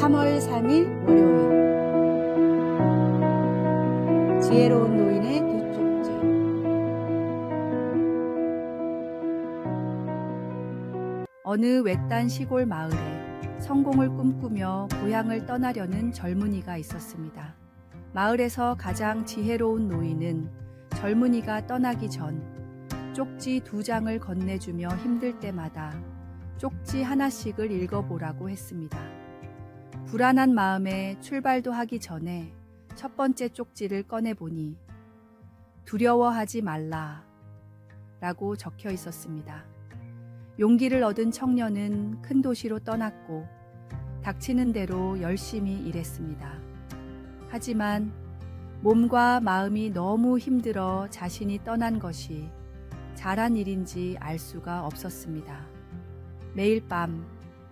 3월 3일 월요일 지혜로운 노인의 두 쪽지. 어느 외딴 시골 마을에 성공을 꿈꾸며 고향을 떠나려는 젊은이가 있었습니다. 마을에서 가장 지혜로운 노인은 젊은이가 떠나기 전 쪽지 2장을 건네주며 힘들 때마다 쪽지 하나씩을 읽어보라고 했습니다. 불안한 마음에 출발도 하기 전에 첫 번째 쪽지를 꺼내보니 두려워하지 말라 라고 적혀 있었습니다. 용기를 얻은 청년은 큰 도시로 떠났고 닥치는 대로 열심히 일했습니다. 하지만 몸과 마음이 너무 힘들어 자신이 떠난 것이 잘한 일인지 알 수가 없었습니다. 매일 밤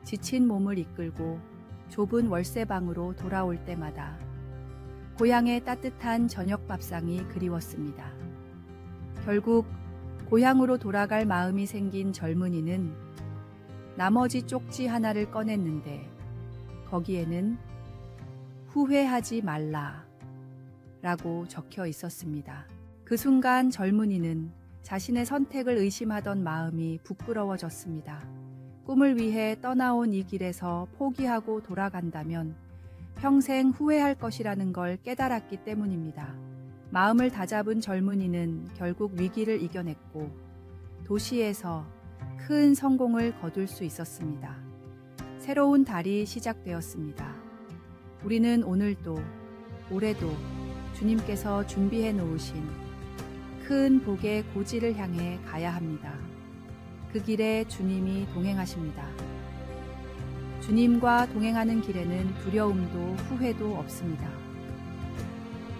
지친 몸을 이끌고 좁은 월세방으로 돌아올 때마다 고향의 따뜻한 저녁 밥상이 그리웠습니다. 결국 고향으로 돌아갈 마음이 생긴 젊은이는 나머지 쪽지 하나를 꺼냈는데 거기에는 후회하지 말라 라고 적혀 있었습니다. 그 순간 젊은이는 자신의 선택을 의심하던 마음이 부끄러워졌습니다. 꿈을 위해 떠나온 이 길에서 포기하고 돌아간다면 평생 후회할 것이라는 걸 깨달았기 때문입니다. 마음을 다잡은 젊은이는 결국 위기를 이겨냈고 도시에서 큰 성공을 거둘 수 있었습니다. 새로운 달이 시작되었습니다. 우리는 오늘도 올해도 주님께서 준비해 놓으신 큰 복의 고지를 향해 가야 합니다. 그 길에 주님이 동행하십니다. 주님과 동행하는 길에는 두려움도 후회도 없습니다.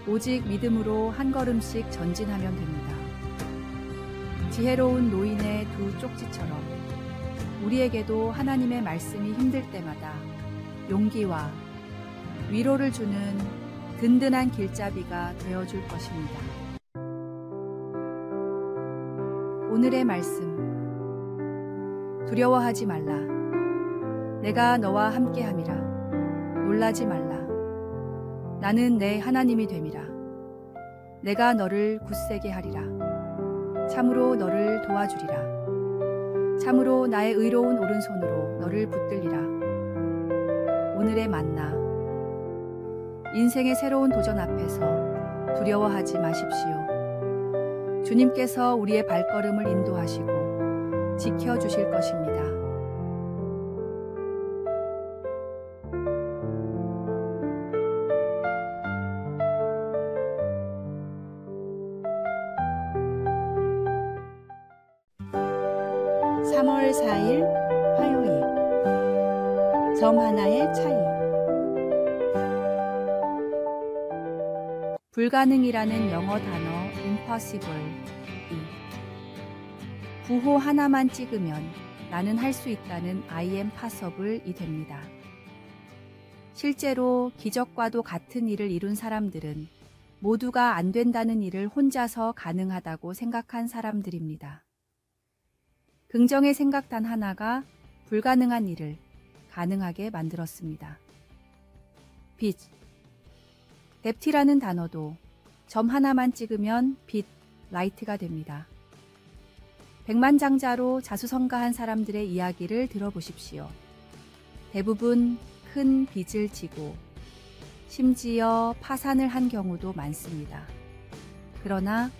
오직 믿음으로 한 걸음씩 전진하면 됩니다. 지혜로운 노인의 두 쪽지처럼 우리에게도 하나님의 말씀이 힘들 때마다 용기와 위로를 주는 든든한 길잡이가 되어줄 것입니다. 오늘의 말씀. 두려워하지 말라. 내가 너와 함께함이라. 놀라지 말라. 나는 내 하나님이 됨이라. 내가 너를 굳세게 하리라. 참으로 너를 도와주리라. 참으로 나의 의로운 오른손으로 너를 붙들리라. 오늘의 만나. 인생의 새로운 도전 앞에서 두려워하지 마십시오. 주님께서 우리의 발걸음을 인도하시고 지켜주실 것입니다. (3월 4일) 화요일. 점 하나의 차이. 불가능이라는 영어 단어 impossible이 부호 하나만 찍으면 나는 할 수 있다는 I am possible이 됩니다. 실제로 기적과도 같은 일을 이룬 사람들은 모두가 안 된다는 일을 혼자서 가능하다고 생각한 사람들입니다. 긍정의 생각 단 하나가 불가능한 일을 가능하게 만들었습니다. 빛. 뎁티라는 단어도 점 하나만 찍으면 빛, 라이트가 됩니다. 백만장자로 자수성가한 사람들의 이야기를 들어보십시오. 대부분 큰 빚을 지고 심지어 파산을 한 경우도 많습니다. 그러나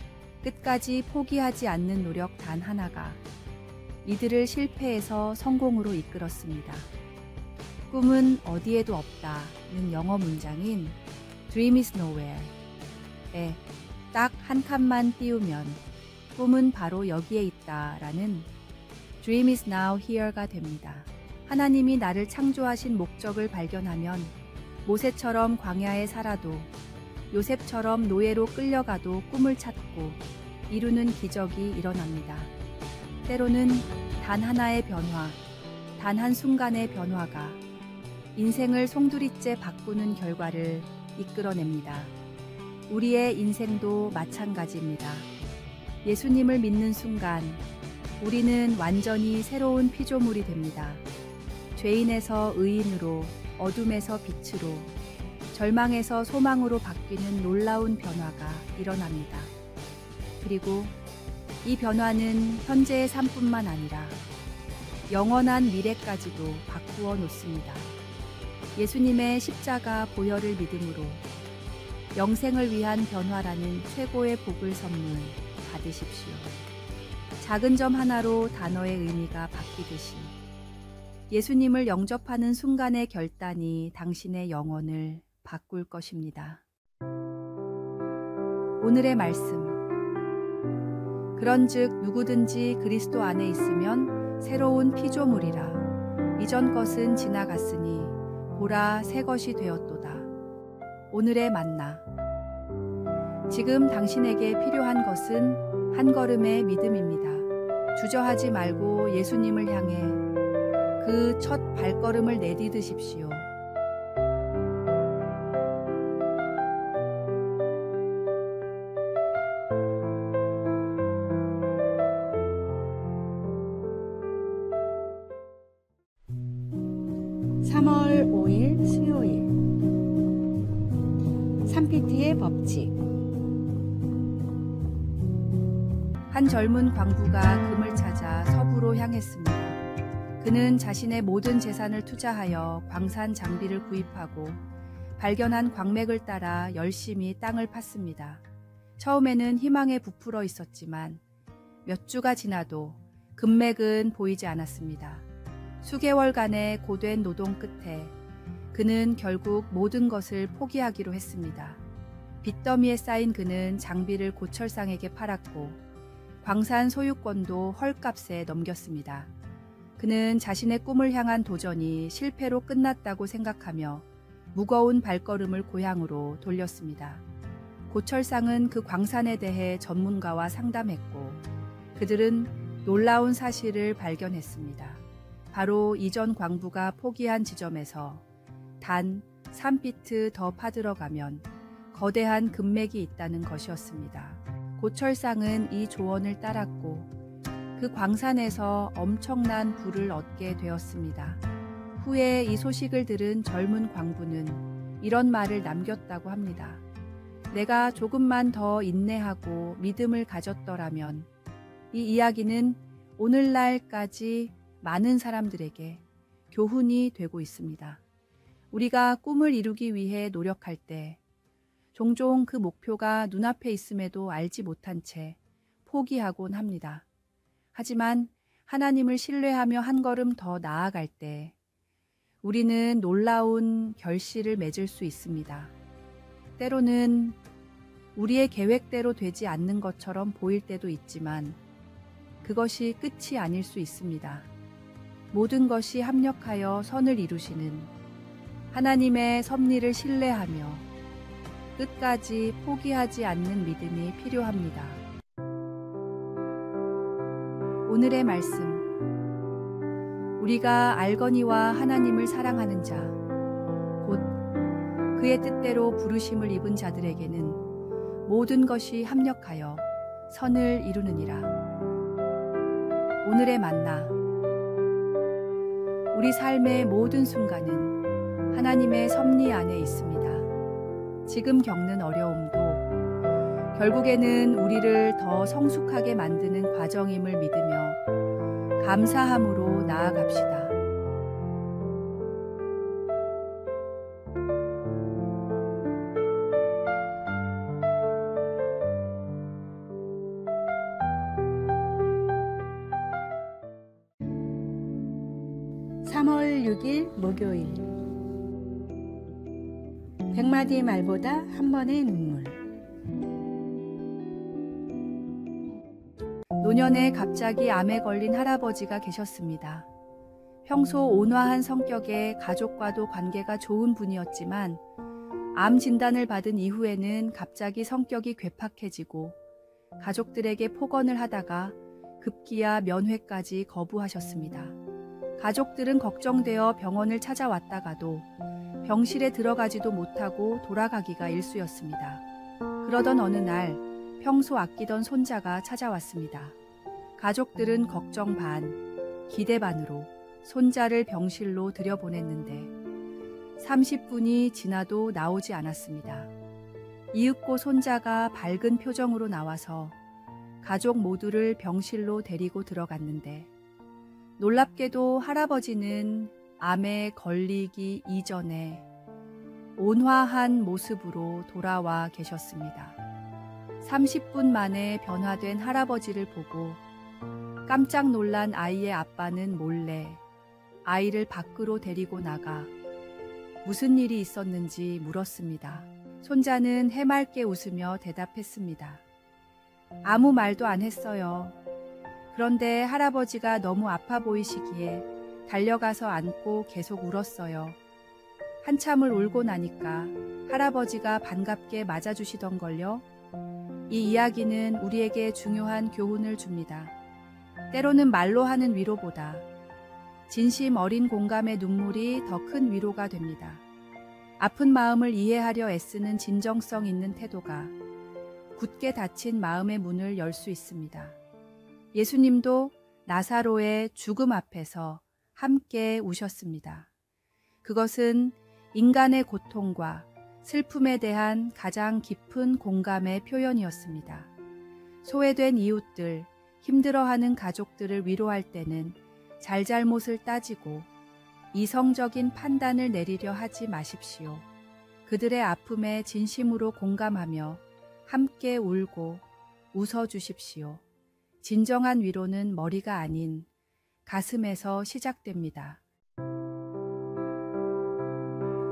끝까지 포기하지 않는 노력 단 하나가 이들을 실패에서 성공으로 이끌었습니다. 꿈은 어디에도 없다는 영어 문장인 Dream is nowhere에 딱 한 칸만 띄우면 꿈은 바로 여기에 있다라는 Dream is now here가 됩니다. 하나님이 나를 창조하신 목적을 발견하면 모세처럼 광야에 살아도 요셉처럼 노예로 끌려가도 꿈을 찾고 이루는 기적이 일어납니다. 때로는 단 하나의 변화, 단 한순간의 변화가 인생을 송두리째 바꾸는 결과를 이끌어냅니다. 우리의 인생도 마찬가지입니다. 예수님을 믿는 순간 우리는 완전히 새로운 피조물이 됩니다. 죄인에서 의인으로 어둠에서 빛으로, 절망에서 소망으로 바뀌는 놀라운 변화가 일어납니다. 그리고 이 변화는 현재의 삶뿐만 아니라 영원한 미래까지도 바꾸어 놓습니다. 예수님의 십자가 보혈을 믿음으로 영생을 위한 변화라는 최고의 복을 선물 받으십시오. 작은 점 하나로 단어의 의미가 바뀌듯이 예수님을 영접하는 순간의 결단이 당신의 영혼을 바꿀 것입니다. 오늘의 말씀. 그런즉 누구든지 그리스도 안에 있으면 새로운 피조물이라. 이전 것은 지나갔으니 보라 새 것이 되었도다. 오늘의 만나. 지금 당신에게 필요한 것은 한 걸음의 믿음입니다. 주저하지 말고 예수님을 향해 그 첫 발걸음을 내디디십시오. (3월 5일) 수요일. 산피티의 법칙. 한 젊은 광부가 금을 찾아 서부로 향했습니다. 그는 자신의 모든 재산을 투자하여 광산 장비를 구입하고 발견한 광맥을 따라 열심히 땅을 팠습니다. 처음에는 희망에 부풀어 있었지만 몇 주가 지나도 금맥은 보이지 않았습니다. 수개월간의 고된 노동 끝에 그는 결국 모든 것을 포기하기로 했습니다. 빚더미에 쌓인 그는 장비를 고철상에게 팔았고 광산 소유권도 헐값에 넘겼습니다. 그는 자신의 꿈을 향한 도전이 실패로 끝났다고 생각하며 무거운 발걸음을 고향으로 돌렸습니다. 고철상은 그 광산에 대해 전문가와 상담했고 그들은 놀라운 사실을 발견했습니다. 바로 이전 광부가 포기한 지점에서 단 3피트 더 파들어가면 거대한 금맥이 있다는 것이었습니다. 고철상은 이 조언을 따랐고 그 광산에서 엄청난 부를 얻게 되었습니다. 후에 이 소식을 들은 젊은 광부는 이런 말을 남겼다고 합니다. 내가 조금만 더 인내하고 믿음을 가졌더라면 이 이야기는 오늘날까지 많은 사람들에게 교훈이 되고 있습니다. 우리가 꿈을 이루기 위해 노력할 때 종종 그 목표가 눈앞에 있음에도 알지 못한 채 포기하곤 합니다. 하지만 하나님을 신뢰하며 한 걸음 더 나아갈 때 우리는 놀라운 결실을 맺을 수 있습니다. 때로는 우리의 계획대로 되지 않는 것처럼 보일 때도 있지만 그것이 끝이 아닐 수 있습니다. 모든 것이 합력하여 선을 이루시는 하나님의 섭리를 신뢰하며 끝까지 포기하지 않는 믿음이 필요합니다. 오늘의 말씀. 우리가 알거니와 하나님을 사랑하는 자, 곧 그의 뜻대로 부르심을 입은 자들에게는 모든 것이 합력하여 선을 이루느니라. 오늘의 만나. 우리 삶의 모든 순간은 하나님의 섭리 안에 있습니다. 지금 겪는 어려움도 결국에는 우리를 더 성숙하게 만드는 과정임을 믿으며 감사함으로 나아갑시다. (3월 6일) 목요일. 100마디 말보다 한 번의 눈물. 노년에 갑자기 암에 걸린 할아버지가 계셨습니다. 평소 온화한 성격에 가족과도 관계가 좋은 분이었지만 암 진단을 받은 이후에는 갑자기 성격이 괴팍해지고 가족들에게 폭언을 하다가 급기야 면회까지 거부하셨습니다. 가족들은 걱정되어 병원을 찾아왔다가도 병실에 들어가지도 못하고 돌아가기가 일쑤였습니다. 그러던 어느 날 평소 아끼던 손자가 찾아왔습니다. 가족들은 걱정 반, 기대 반으로 손자를 병실로 들여보냈는데 30분이 지나도 나오지 않았습니다. 이윽고 손자가 밝은 표정으로 나와서 가족 모두를 병실로 데리고 들어갔는데 놀랍게도 할아버지는 암에 걸리기 이전에 온화한 모습으로 돌아와 계셨습니다. 30분 만에 변화된 할아버지를 보고 깜짝 놀란 아이의 아빠는 몰래 아이를 밖으로 데리고 나가 무슨 일이 있었는지 물었습니다. 손자는 해맑게 웃으며 대답했습니다. 아무 말도 안 했어요. 그런데 할아버지가 너무 아파 보이시기에 달려가서 안고 계속 울었어요. 한참을 울고 나니까 할아버지가 반갑게 맞아주시던걸요. 이 이야기는 우리에게 중요한 교훈을 줍니다. 때로는 말로 하는 위로보다 진심 어린 공감의 눈물이 더 큰 위로가 됩니다. 아픈 마음을 이해하려 애쓰는 진정성 있는 태도가 굳게 닫힌 마음의 문을 열 수 있습니다. 예수님도 나사로의 죽음 앞에서 함께 우셨습니다. 그것은 인간의 고통과 슬픔에 대한 가장 깊은 공감의 표현이었습니다. 소외된 이웃들, 힘들어하는 가족들을 위로할 때는 잘잘못을 따지고 이성적인 판단을 내리려 하지 마십시오. 그들의 아픔에 진심으로 공감하며 함께 울고 웃어주십시오. 진정한 위로는 머리가 아닌 가슴에서 시작됩니다.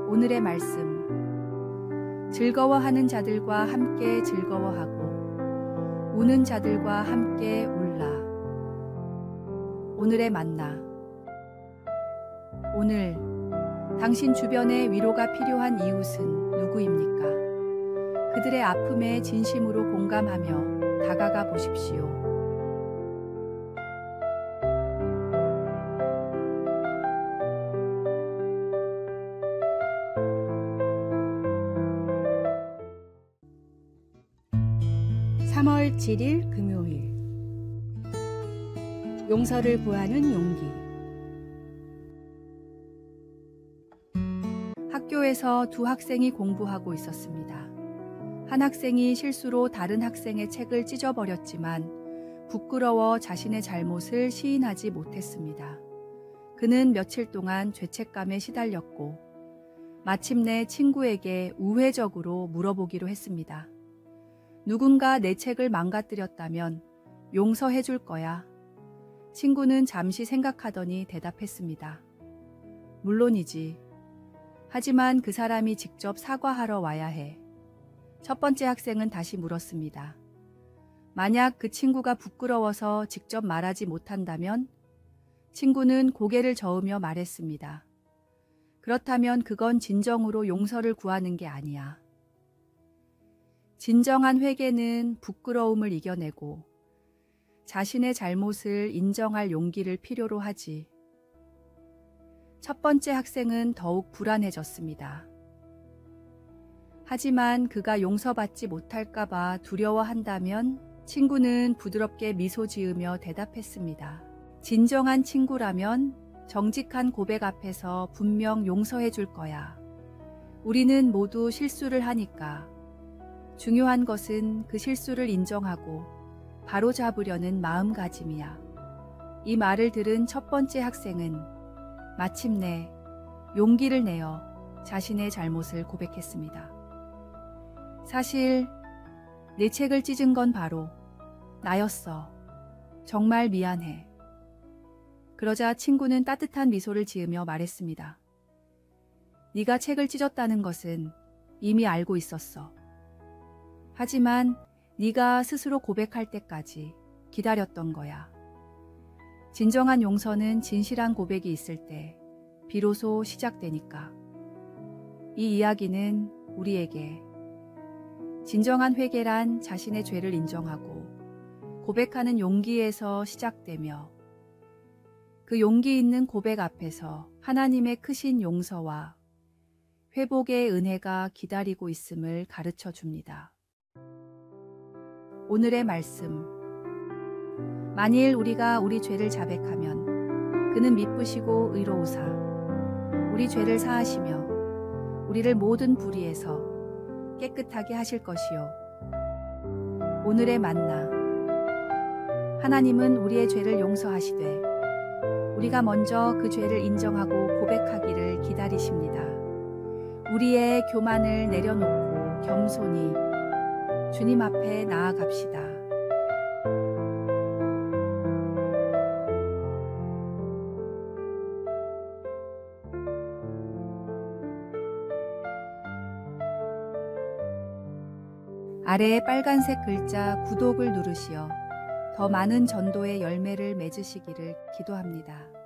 오늘의 말씀. 즐거워하는 자들과 함께 즐거워하고 우는 자들과 함께 울라. 오늘의 만나. 오늘 당신 주변에 위로가 필요한 이웃은 누구입니까? 그들의 아픔에 진심으로 공감하며 다가가 보십시오. (3월 7일) 금요일. 용서를 구하는 용기. 학교에서 두 학생이 공부하고 있었습니다. 한 학생이 실수로 다른 학생의 책을 찢어버렸지만 부끄러워 자신의 잘못을 시인하지 못했습니다. 그는 며칠 동안 죄책감에 시달렸고 마침내 친구에게 우회적으로 물어보기로 했습니다. 누군가 내 책을 망가뜨렸다면 용서해 줄 거야. 친구는 잠시 생각하더니 대답했습니다. 물론이지. 하지만 그 사람이 직접 사과하러 와야 해. 첫 번째 학생은 다시 물었습니다. 만약 그 친구가 부끄러워서 직접 말하지 못한다면? 친구는 고개를 저으며 말했습니다. 그렇다면 그건 진정으로 용서를 구하는 게 아니야. 진정한 회개는 부끄러움을 이겨내고 자신의 잘못을 인정할 용기를 필요로 하지. 첫 번째 학생은 더욱 불안해졌습니다. 하지만 그가 용서받지 못할까봐 두려워한다면 친구는 부드럽게 미소 지으며 대답했습니다. 진정한 친구라면 정직한 고백 앞에서 분명 용서해 줄 거야. 우리는 모두 실수를 하니까. 중요한 것은 그 실수를 인정하고 바로잡으려는 마음가짐이야. 이 말을 들은 첫 번째 학생은 마침내 용기를 내어 자신의 잘못을 고백했습니다. 사실 내 책을 찢은 건 바로 나였어. 정말 미안해. 그러자 친구는 따뜻한 미소를 지으며 말했습니다. 네가 책을 찢었다는 것은 이미 알고 있었어. 하지만 네가 스스로 고백할 때까지 기다렸던 거야. 진정한 용서는 진실한 고백이 있을 때 비로소 시작되니까. 이 이야기는 우리에게 진정한 회개란 자신의 죄를 인정하고 고백하는 용기에서 시작되며 그 용기 있는 고백 앞에서 하나님의 크신 용서와 회복의 은혜가 기다리고 있음을 가르쳐 줍니다. 오늘의 말씀. 만일 우리가 우리 죄를 자백하면 그는 미쁘시고 의로우사 우리 죄를 사하시며 우리를 모든 불의에서 깨끗하게 하실 것이요. 오늘의 만나. 하나님은 우리의 죄를 용서하시되 우리가 먼저 그 죄를 인정하고 고백하기를 기다리십니다. 우리의 교만을 내려놓고 겸손히 주님 앞에 나아갑시다. 아래의 빨간색 글자 구독을 누르시어 더 많은 전도의 열매를 맺으시기를 기도합니다.